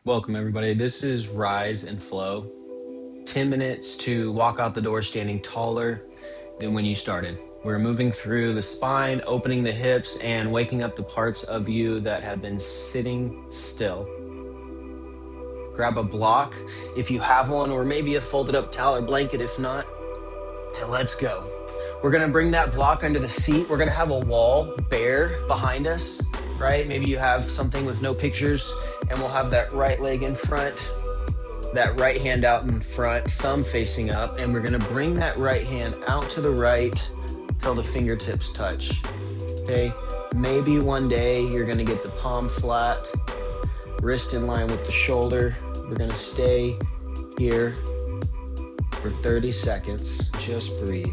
Welcome, everybody. This is Rise and Flow. 10 minutes to walk out the door standing taller than when you started. We're moving through the spine, opening the hips, and waking up the parts of you that have been sitting still. Grab a block if you have one, or maybe a folded up towel or blanket if not, and let's go. We're gonna bring that block under the seat. We're gonna have a wall bare behind us, right? Maybe you have something with no pictures, and we'll have that right leg in front, that right hand out in front, thumb facing up, and we're gonna bring that right hand out to the right till the fingertips touch, okay? Maybe one day you're gonna get the palm flat, wrist in line with the shoulder. We're gonna stay here for 30 seconds, just breathe.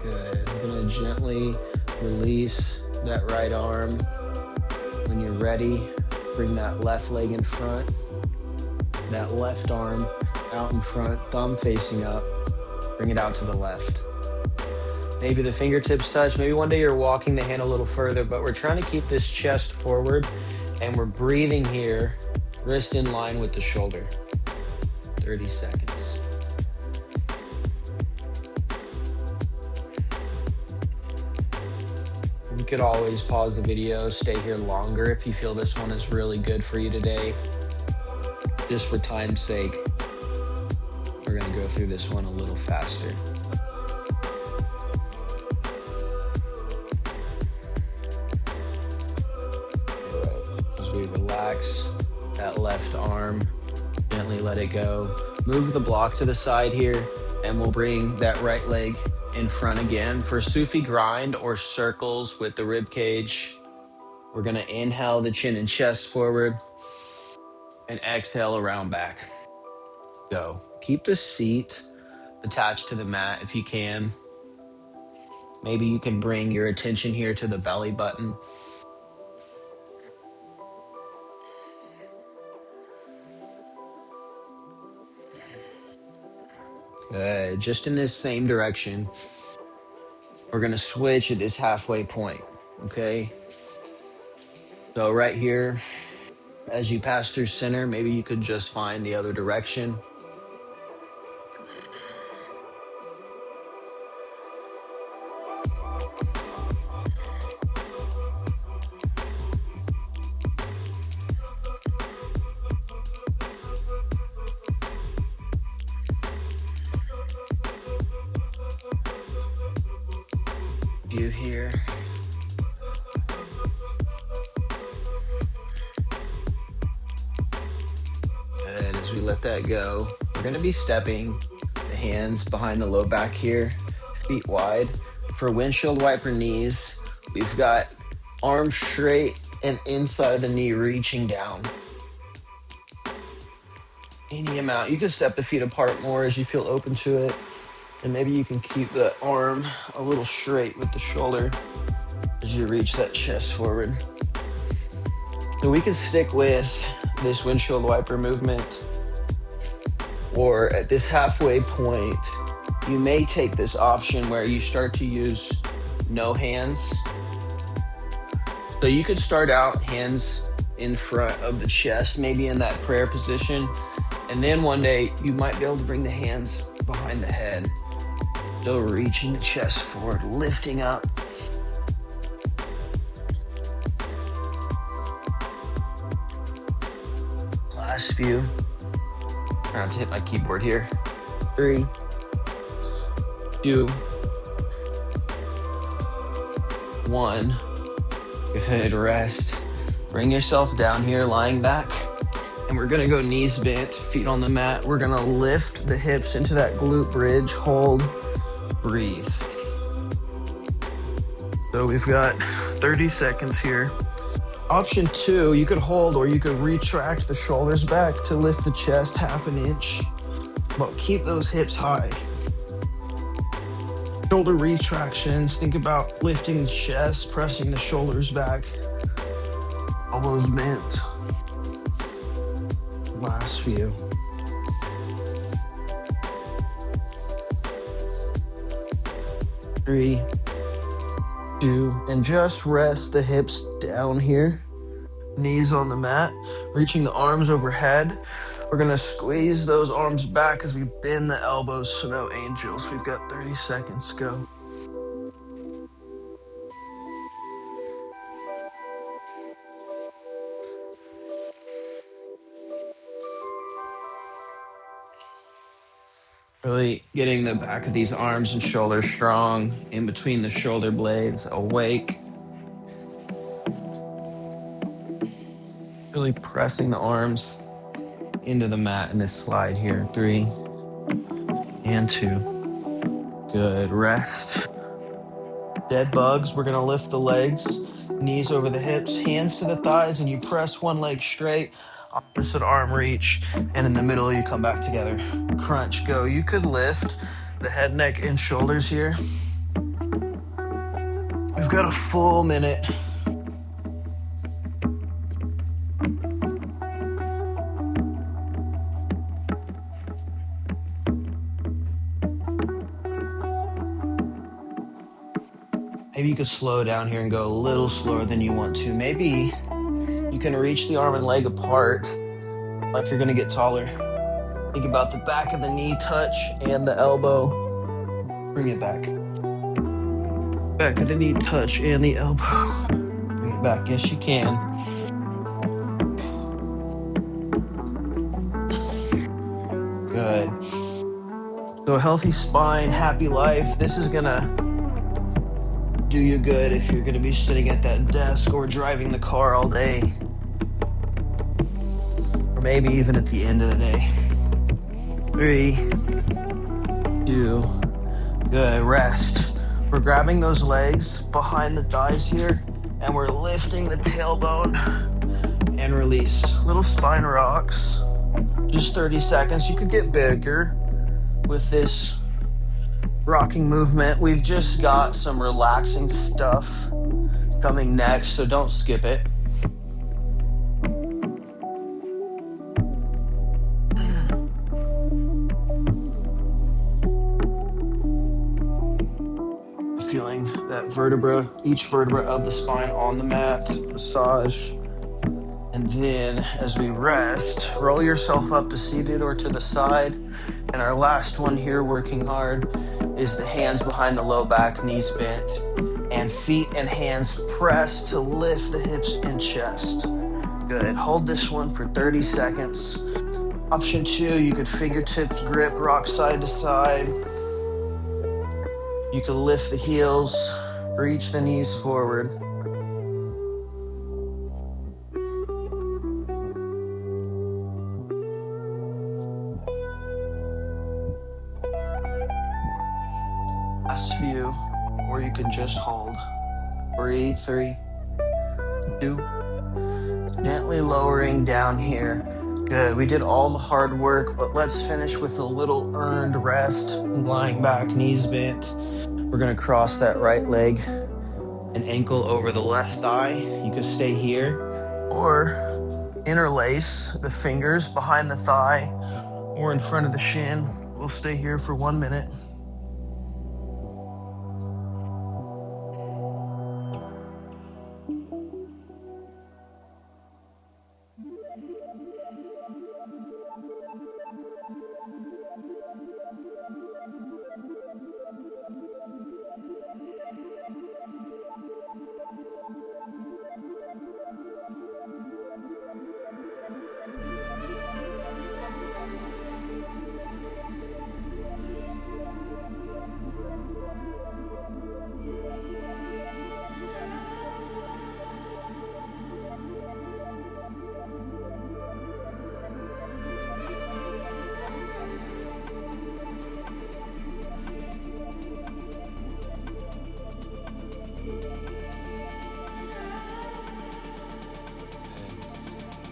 Good. I'm gonna gently release that right arm. When you're ready, bring that left leg in front, that left arm out in front, thumb facing up, bring it out to the left. Maybe the fingertips touch, maybe one day you're walking the hand a little further, but we're trying to keep this chest forward and we're breathing here, wrist in line with the shoulder. 30 seconds. You could always pause the video, stay here longer if you feel this one is really good for you today. Just for time's sake, we're gonna go through this one a little faster. All right, as we relax that left arm, gently let it go. Move the block to the side here, and we'll bring that right leg in front again for Sufi grind or circles with the rib cage. We're gonna inhale the chin and chest forward and exhale around back. Go. Keep the seat attached to the mat if you can. Maybe you can bring your attention here to the belly button. Good. Just in this same direction, we're gonna switch at this halfway point, okay? So right here, as you pass through center, maybe you could just find the other direction. View here. And as we let that go, we're gonna be stepping the hands behind the low back here, feet wide. For windshield wiper knees, we've got arms straight and inside of the knee reaching down. Any amount. You can step the feet apart more as you feel open to it. And maybe you can keep the arm a little straight with the shoulder as you reach that chest forward. So we can stick with this windshield wiper movement, or at this halfway point, you may take this option where you start to use no hands. So you could start out hands in front of the chest, maybe in that prayer position. And then one day you might be able to bring the hands behind the head. So reaching the chest forward, lifting up. Last few. I have to hit my keyboard here. 3, 2, 1. Good, rest. Bring yourself down here, lying back. And we're gonna go knees bent, feet on the mat. We're gonna lift the hips into that glute bridge, hold, breathe. So we've got 30 seconds here. Option 2, you could hold or you could retract the shoulders back to lift the chest half an inch, but keep those hips high. Shoulder retractions. Think about lifting the chest, pressing the shoulders back, elbows bent. Last few. 3, 2, and just rest the hips down here. Knees on the mat, reaching the arms overhead. We're gonna squeeze those arms back as we bend the elbows, so no angels. We've got 30 seconds, go. Really getting the back of these arms and shoulders strong, in between the shoulder blades, awake. Really pressing the arms into the mat in this slide here. 3 and 2. Good, rest. Dead bugs, we're gonna lift the legs, knees over the hips, hands to the thighs, and you press one leg straight, opposite arm reach, and in the middle you come back together. Crunch, go. You could lift the head, neck, and shoulders here. We've got a full minute. Maybe you could slow down here and go a little slower than you want to. Maybe you can reach the arm and leg apart like you're gonna get taller. Think about the back of the knee touch and the elbow. Bring it back. Back of the knee touch and the elbow. Bring it back. Yes, you can. Good. So a healthy spine, happy life. This is gonna do you good if you're gonna be sitting at that desk or driving the car all day. Or maybe even at the end of the day. 3, 2, good, rest. We're grabbing those legs behind the thighs here, and we're lifting the tailbone and release. Little spine rocks, just 30 seconds. You could get bigger with this rocking movement. We've just got some relaxing stuff coming next, so don't skip it. Feeling that vertebra, each vertebra of the spine on the mat, massage. And then as we rest, roll yourself up to seated or to the side. And our last one here, working hard, is the hands behind the low back, knees bent, and feet and hands pressed to lift the hips and chest. Good. Hold this one for 30 seconds. Option 2, you could fingertips grip, rock side to side. You can lift the heels, reach the knees forward. Last few, or you can just hold. Breathe, 3, 2. Gently lowering down here. Good, we did all the hard work, but let's finish with a little earned rest. Lying back, knees bent. We're gonna cross that right leg and ankle over the left thigh. You can stay here, or interlace the fingers behind the thigh or in front of the shin. We'll stay here for 1 minute.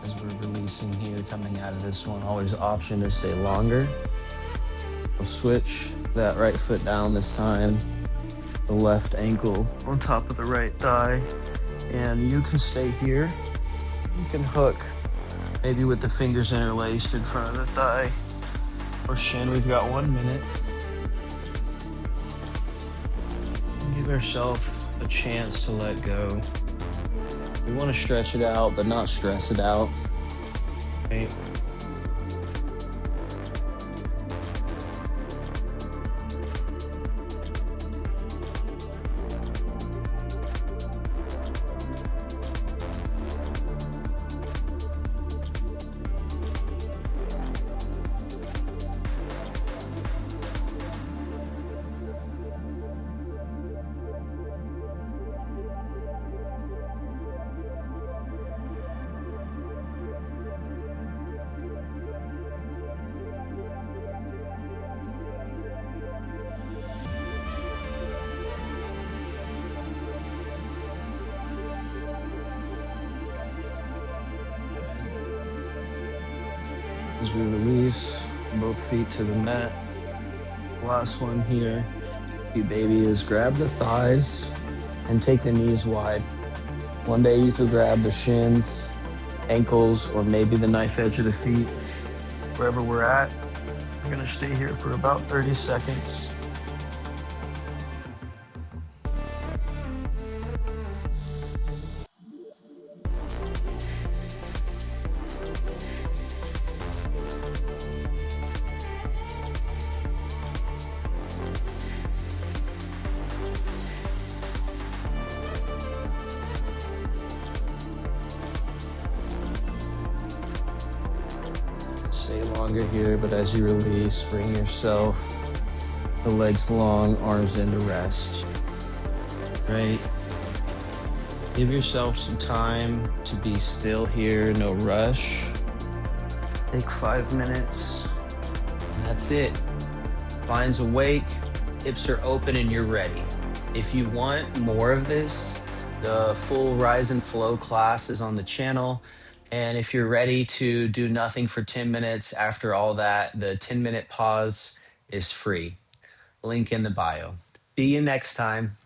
As we're releasing here, coming out of this one, always option to stay longer. We'll switch that right foot down this time. the left ankle on top of the right thigh. And you can stay here. You can hook maybe with the fingers interlaced in front of the thigh or shin. We've got 1 minute. Give ourselves a chance to let go. We want to stretch it out, but not stress it out. Right? As we release both feet to the mat. Last one here, you baby, is grab the thighs and take the knees wide. One day you could grab the shins, ankles, or maybe the knife edge of the feet. Wherever we're at, we're gonna stay here for about 30 seconds. Stay longer here, but as you release, bring yourself the legs long, arms into rest. Right? Give yourself some time to be still here, no rush. Take 5 minutes. And that's it. Spine's awake, hips are open, and you're ready. If you want more of this, the full Rise and Flow class is on the channel. And if you're ready to do nothing for 10 minutes after all that, the 10-minute pause is free. Link in the bio. See you next time.